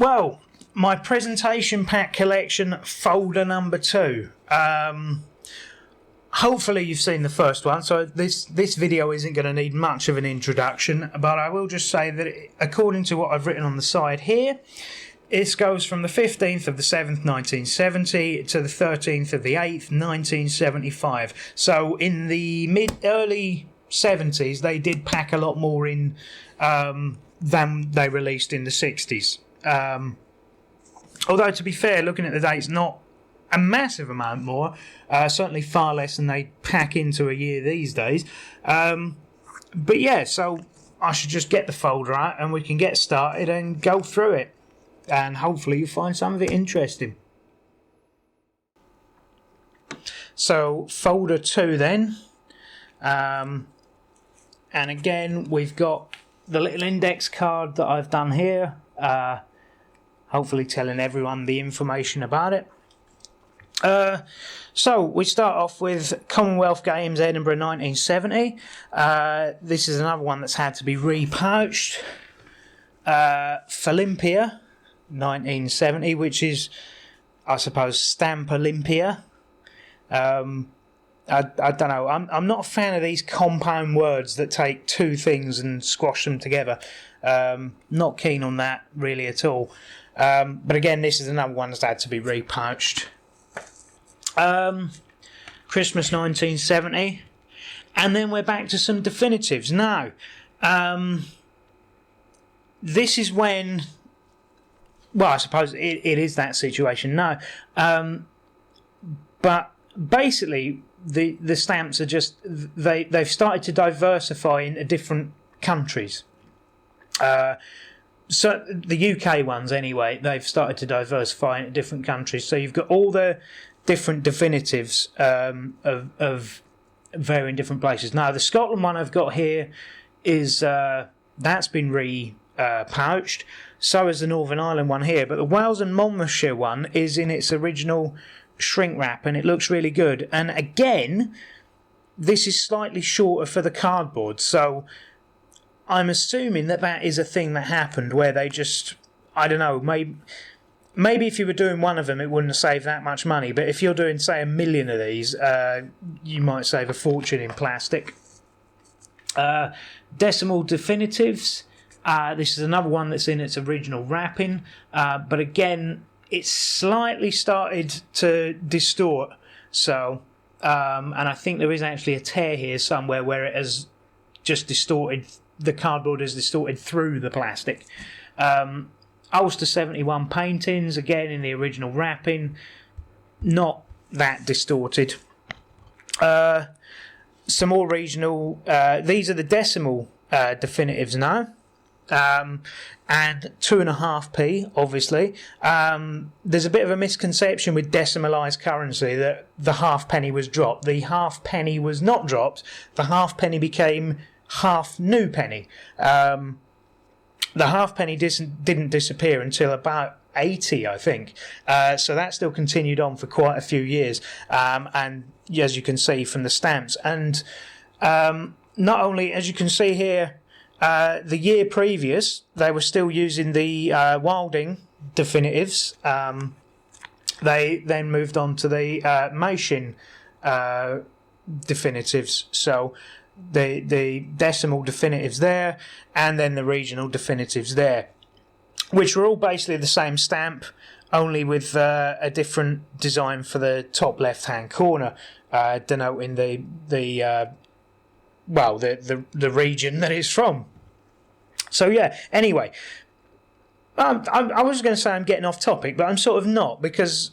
Well, my presentation pack collection folder number 2. Hopefully you've seen the first one, so this video isn't going to need much of an introduction, but I will just say that according to what I've written on the side here, it goes from the 15th of the 7th, 1970 to the 13th of the 8th, 1975. So in the early 70s, they did pack a lot more in than they released in the 60s. Although, to be fair, looking at the dates, not a massive amount more, certainly far less than they pack into a year these days. But yeah, so I should just get the folder out and we can get started and go through it. And hopefully you find some of it interesting. So, folder 2 then. And again, we've got the little index card that I've done here. Hopefully telling everyone the information about it. So we start off with Commonwealth Games Edinburgh 1970. This is another one that's had to be repouched. Olympia 1970, which is, I suppose, Stamp Olympia. I don't know. I'm not a fan of these compound words that take two things and squash them together. Not keen on that really at all. But again, this is another one that's had to be repouched. Christmas 1970, and then we're back to some definitives. Now, this is when, well, I suppose it is that situation now, but basically the stamps are just, they've started to diversify into different countries. So the UK ones anyway, they've started to diversify into different countries. So you've got all the different definitives of varying different places. Now the Scotland one I've got here is that's been repouched. So is the Northern Ireland one here, but the Wales and Monmouthshire one is in its original shrink wrap and it looks really good. And again, this is slightly shorter for the cardboard, so I'm assuming that is a thing that happened where they just, I don't know, maybe if you were doing one of them it wouldn't save that much money, but if you're doing, say, 1 million of these, you might save a fortune in plastic. Decimal definitives, this is another one that's in its original wrapping, but again it's slightly started to distort, so and I think there is actually a tear here somewhere where it has just distorted, the cardboard is distorted through the plastic. Ulster 71 paintings, again in the original wrapping, not that distorted. Some more regional, these are the decimal definitives now, and 2.5p obviously. There's a bit of a misconception with decimalised currency that the halfpenny was dropped. The halfpenny was not dropped, the halfpenny became half new penny. The halfpenny didn't disappear until about 80, I think. So that still continued on for quite a few years. And as you can see from the stamps, and not only, as you can see here, the year previous they were still using the Wilding definitives. They then moved on to the Machin definitives. So the decimal definitives there, and then the regional definitives there, which were all basically the same stamp, only with a different design for the top left hand corner, denoting the region that it's from. So yeah, anyway, I was going to say I'm getting off topic, but I'm sort of not, because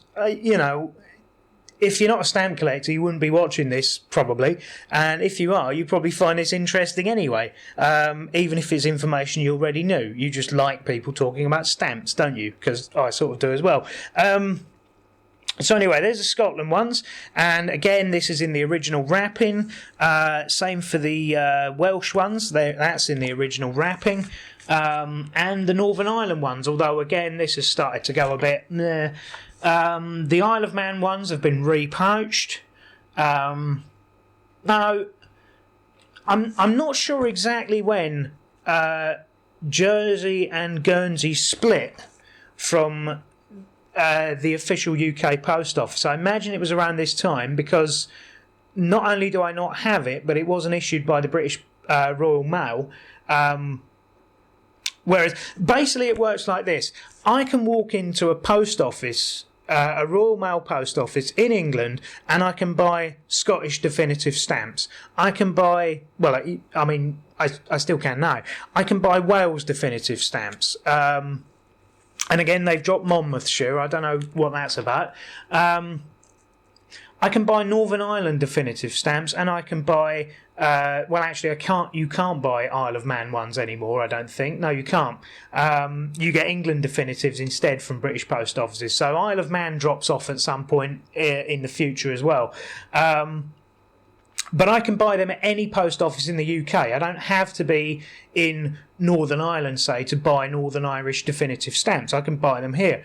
if you're not a stamp collector, you wouldn't be watching this, probably. And if you are, you probably find this interesting anyway. Even if it's information you already knew. You just like people talking about stamps, don't you? Because I sort of do as well. So anyway, there's the Scotland ones. And again, this is in the original wrapping. Same for the Welsh ones. That's in the original wrapping. And the Northern Ireland ones. Although, again, this has started to go a bit... the Isle of Man ones have been repouched. Now, I'm not sure exactly when Jersey and Guernsey split from the official UK post office. I imagine it was around this time, because not only do I not have it, but it wasn't issued by the British Royal Mail. Whereas basically it works like this: I can walk into a post office, a Royal Mail post office in England, and I can buy Scottish definitive stamps. I can buy, well, I mean, I still can now. I can buy Wales definitive stamps. And again, they've dropped Monmouthshire. I don't know what that's about. I can buy Northern Ireland definitive stamps, and I can buy. Well, actually, you can't buy Isle of Man ones anymore, I don't think. No, you can't. You get England definitives instead from British post offices. So Isle of Man drops off at some point in the future as well. But I can buy them at any post office in the UK. I don't have to be in Northern Ireland, say, to buy Northern Irish definitive stamps. I can buy them here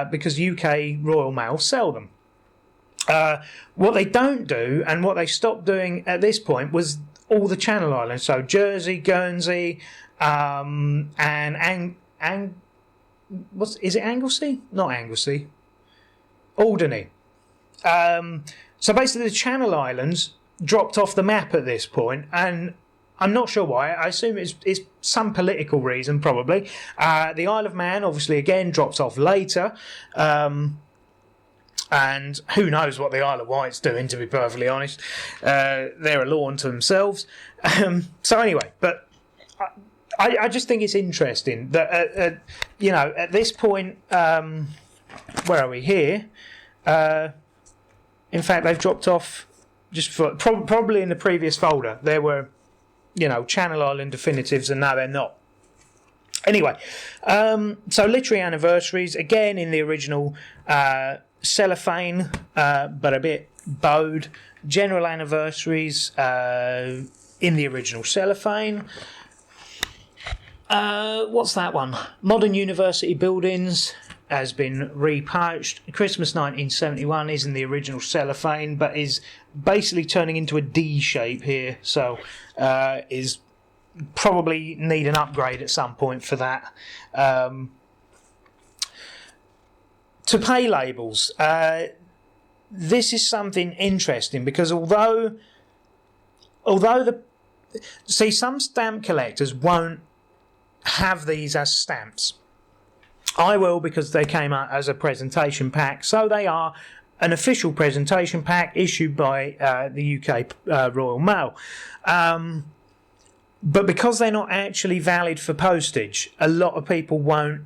because UK Royal Mail sell them. What they don't do, and what they stopped doing at this point, was all the Channel Islands. So Jersey, Guernsey, and is it Anglesey? Not Anglesey. Alderney. So basically the Channel Islands dropped off the map at this point, and I'm not sure why. I assume it's some political reason, probably. The Isle of Man, obviously, again, drops off later. And who knows what the Isle of Wight's doing, to be perfectly honest. They're a law unto themselves. So anyway, but I just think it's interesting that, at this point, where are we here? In fact, they've dropped off, just for probably in the previous folder, there were, Channel Island definitives, and now they're not. Anyway, so literary anniversaries, again in the original cellophane, but a bit bowed. General anniversaries in the original cellophane. What's that one? Modern university buildings has been repouched. Christmas 1971 is in the original cellophane, but is basically turning into a D shape here, so is probably need an upgrade at some point for that. To pay labels, this is something interesting, because although some stamp collectors won't have these as stamps. I will, because they came out as a presentation pack, so they are an official presentation pack issued by the UK Royal Mail. But because they're not actually valid for postage, a lot of people won't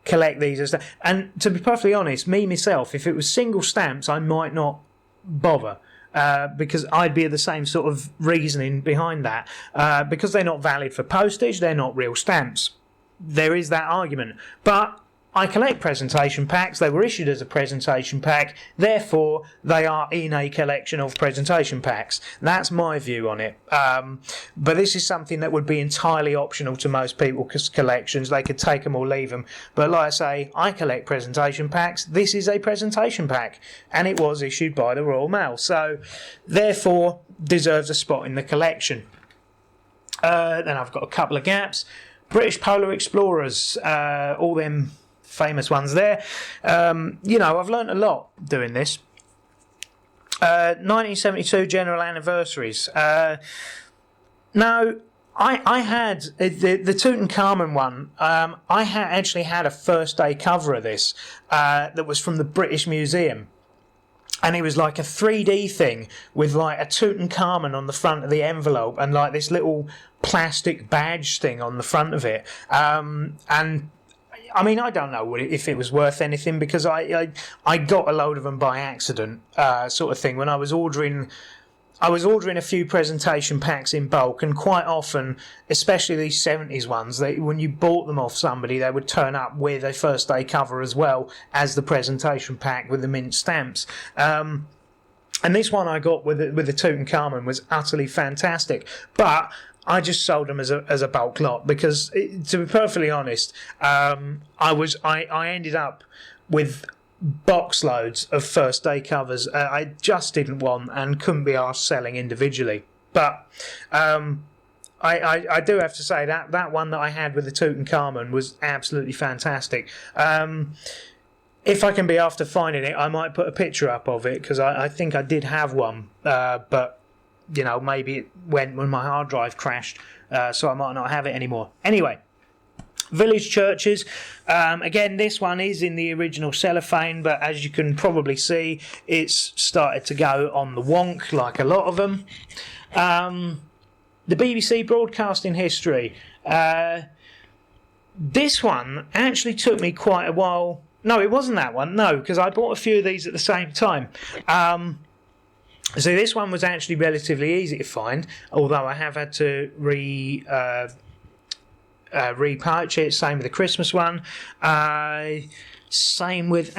collect these as, and to be perfectly honest, myself, if it was single stamps, I might not bother, because I'd be the same sort of reasoning behind that. Because they're not valid for postage, they're not real stamps. There is that argument. But I collect presentation packs. They were issued as a presentation pack, therefore they are in a collection of presentation packs. That's my view on it. But this is something that would be entirely optional to most people's collections. They could take them or leave them. But like I say, I collect presentation packs. This is a presentation pack, and it was issued by the Royal Mail, so therefore deserves a spot in the collection. Then I've got a couple of gaps. British Polar Explorers, all them famous ones there. I've learnt a lot doing this. 1972 general anniversaries. Now, I had the Tutankhamun one. I actually had a first day cover of this that was from the British Museum. And it was like a 3D thing with like a Tutankhamun on the front of the envelope and like this little plastic badge thing on the front of it. And I mean, I don't know if it was worth anything, because I got a load of them by accident, sort of thing. When I was ordering a few presentation packs in bulk, and quite often, especially these 70s ones, when you bought them off somebody, they would turn up with a first day cover as well as the presentation pack with the mint stamps. And this one I got with the Tutankhamun was utterly fantastic, but I just sold them as a bulk lot, because, to be perfectly honest, I ended up with box loads of first day covers I just didn't want and couldn't be arsed selling individually. But I do have to say that one that I had with the Tutankhamun was absolutely fantastic. If I can be after finding it, I might put a picture up of it, because I think I did have one, but maybe it went when my hard drive crashed, so I might not have it anymore. Anyway, village churches. Again, this one is in the original cellophane, but as you can probably see, it's started to go on the wonk, like a lot of them. The BBC broadcasting history. This one actually took me quite a while. No, it wasn't that one. No, because I bought a few of these at the same time. So this one was actually relatively easy to find, although I have had to repurchase it. Same with the Christmas one. Same with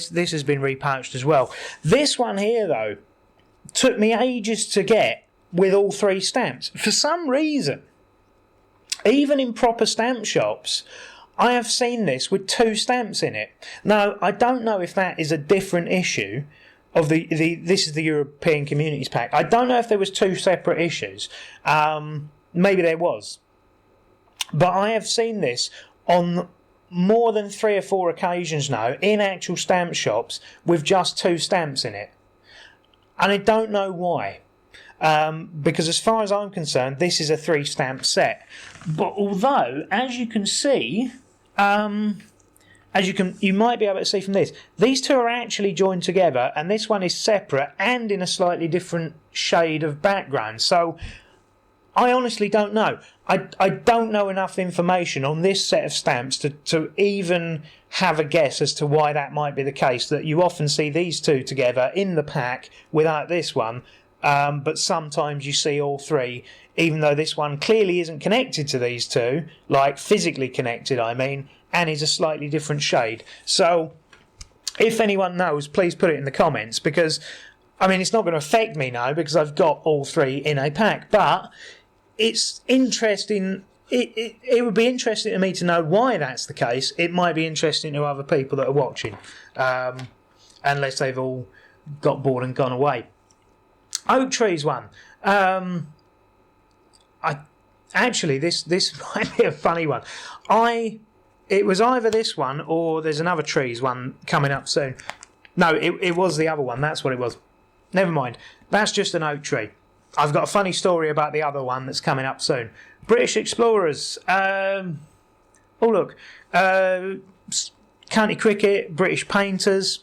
this has been repurchased as well. This one here though took me ages to get with all three stamps. For some reason, even in proper stamp shops, I have seen this with two stamps in it. Now, I don't know if that is a different issue of this is the European Communities Pack. I don't know if there was two separate issues. Maybe there was. But I have seen this on more than 3 or 4 occasions now in actual stamp shops with just two stamps in it. And I don't know why. Because as far as I'm concerned, this is a 3 stamp set. But although, as you can see, you might be able to see from this, these two are actually joined together, and this one is separate and in a slightly different shade of background. So I honestly don't know. I don't know enough information on this set of stamps to even have a guess as to why that might be the case, that you often see these two together in the pack without this one, but sometimes you see all three, even though this one clearly isn't connected to these two, like physically connected, I mean, and is a slightly different shade. So if anyone knows, please put it in the comments, because I mean, it's not going to affect me now because I've got all three in a pack, but it's interesting. It would be interesting to me to know why that's the case. It might be interesting to other people that are watching, unless they've all got bored and gone away. Oak trees one. This might be a funny one. It was either this one or there's another trees one coming up soon. No, it was the other one. That's what it was. Never mind. That's just an oak tree. I've got a funny story about the other one that's coming up soon. British explorers. Oh look, county cricket, British painters.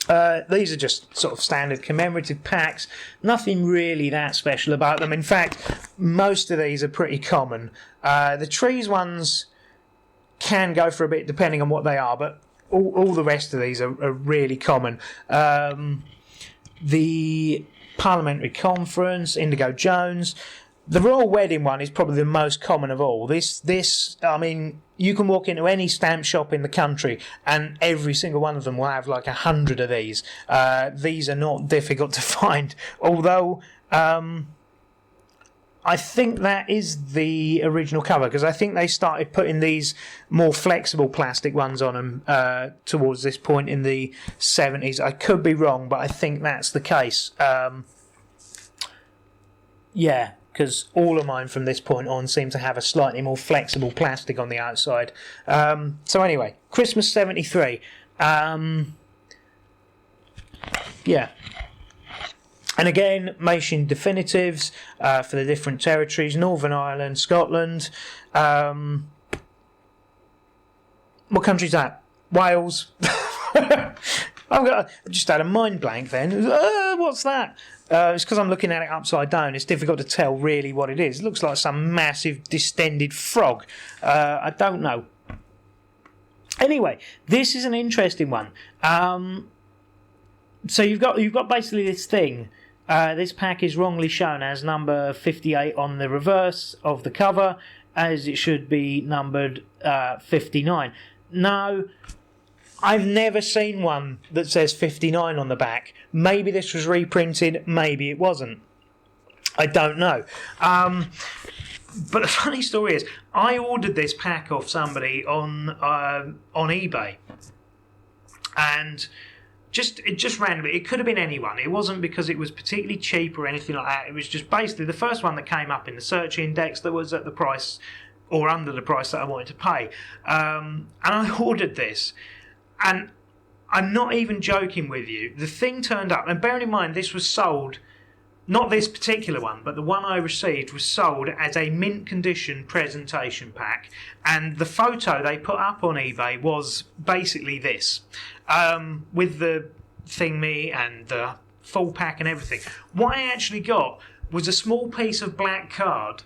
These are just sort of standard commemorative packs. Nothing really that special about them. In fact, most of these are pretty common. The trees ones can go for a bit depending on what they are, but all the rest of these are really common. The Parliamentary Conference, Indigo Jones. The Royal Wedding one is probably the most common of all. This, I mean, you can walk into any stamp shop in the country and every single one of them will have like 100 of these. These are not difficult to find, although I think that is the original cover, because I think they started putting these more flexible plastic ones on them towards this point in the 70s. I could be wrong, but I think that's the case. Yeah, because all of mine from this point on seem to have a slightly more flexible plastic on the outside. So anyway, Christmas 73. Yeah. And again, Mason definitives for the different territories: Northern Ireland, Scotland. What country's that? Wales. I just had a mind blank then. What's that? It's because I'm looking at it upside down. It's difficult to tell really what it is. It looks like some massive distended frog. I don't know. Anyway, this is an interesting one. So you've got basically this thing. This pack is wrongly shown as number 58 on the reverse of the cover, as it should be numbered 59. Now, I've never seen one that says 59 on the back. Maybe this was reprinted, maybe it wasn't. I don't know. But the funny story is, I ordered this pack off somebody on eBay, and just randomly, it could have been anyone. It wasn't because it was particularly cheap or anything like that. It was just basically the first one that came up in the search index that was at the price or under the price that I wanted to pay. And I ordered this, and I'm not even joking with you. The thing turned up, and bearing in mind this was sold, not this particular one, but the one I received was sold as a mint condition presentation pack, and the photo they put up on eBay was basically this, with the thingy and the full pack and everything. What I actually got was a small piece of black card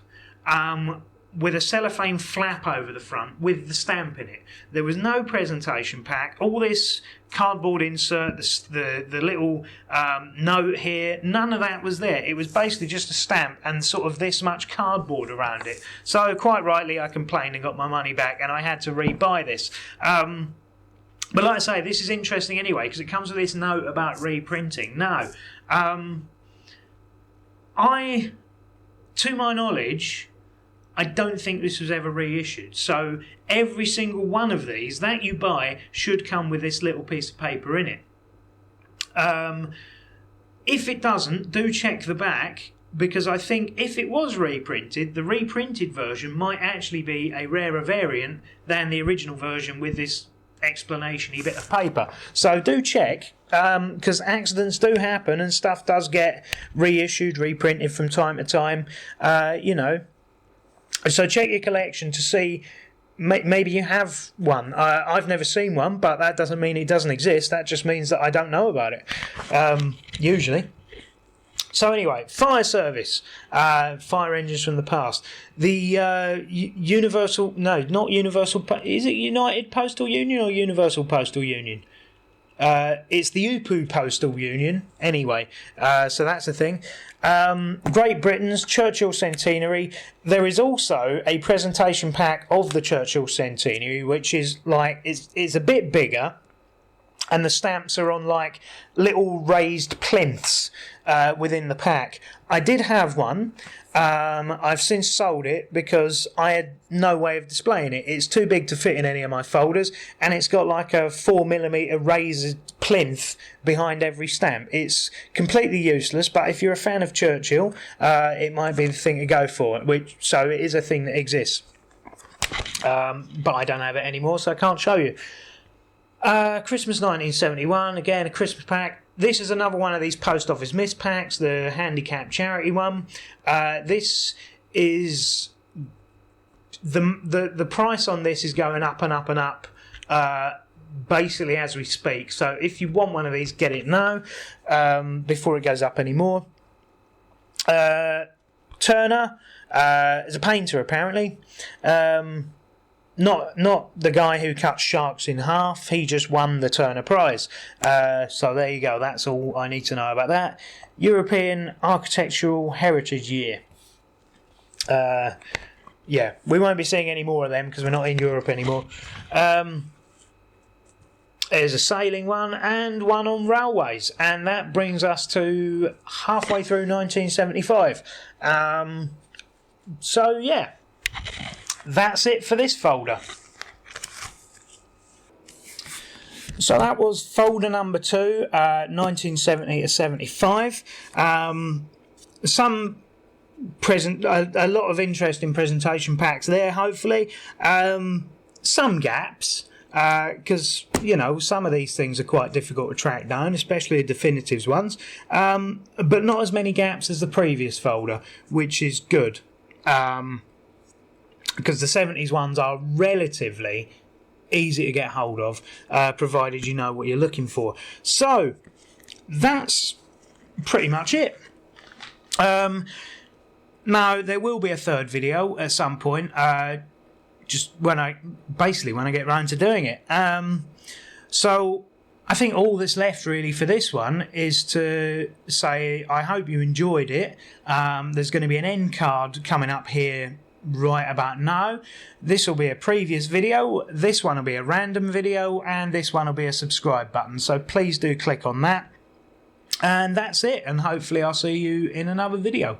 with a cellophane flap over the front with the stamp in it. There was no presentation pack. All this cardboard insert, the little note here, none of that was there. It was basically just a stamp and sort of this much cardboard around it. So quite rightly I complained and got my money back, and I had to re-buy this. But like I say, this is interesting anyway because it comes with this note about reprinting. Now, to my knowledge, I don't think this was ever reissued. So every single one of these that you buy should come with this little piece of paper in it. If it doesn't, do check the back, because I think if it was reprinted, the reprinted version might actually be a rarer variant than the original version with this explanation-y bit of paper. So do check, because accidents do happen and stuff does get reissued, reprinted from time to time, you know. So check your collection to see, maybe you have one. I've never seen one, but that doesn't mean it doesn't exist. That just means that I don't know about it, usually. So anyway, fire service, fire engines from the past. The Universal, no, not Universal, is it United Postal Union or Universal Postal Union? It's the UPU Postal Union, anyway, so that's the thing. Great Britain's Churchill Centenary. There is also a presentation pack of the Churchill Centenary, which is like, it's a bit bigger, and the stamps are on like little raised plinths within the pack. I did have one. I've since sold it because I had no way of displaying it. It's too big to fit in any of my folders, and it's got like a 4mm raised plinth behind every stamp. It's completely useless, but if you're a fan of Churchill, it might be the thing to go for. So it is a thing that exists, but I don't have it anymore, so I can't show you. Christmas 1971, again a Christmas pack. This is another one of these post office miss packs, the handicapped charity one. This is the price on this is going up and up and up, basically as we speak. So if you want one of these, get it now, before it goes up anymore. Turner is a painter apparently. Not the guy who cuts sharks in half. He just won the Turner Prize. So there you go. That's all I need to know about that. European Architectural Heritage Year. Yeah, we won't be seeing any more of them because we're not in Europe anymore. There's a sailing one and one on railways, and that brings us to halfway through 1975. So yeah. That's it for this folder. So that was folder number 2, 1970 to 75. A lot of interesting presentation packs there, hopefully. Some gaps, because, you know, some of these things are quite difficult to track down, especially the definitives ones. But not as many gaps as the previous folder, which is good. Because the 70s ones are relatively easy to get hold of, provided you know what you're looking for. So, that's pretty much it. Now, there will be a third video at some point, just when I get round to doing it. So, I think all that's left really for this one is to say I hope you enjoyed it. There's going to be an end card coming up here right about now. This will be a previous video, this one will be a random video, and this one will be a subscribe button, so please do click on that. And that's it, and hopefully I'll see you in another video.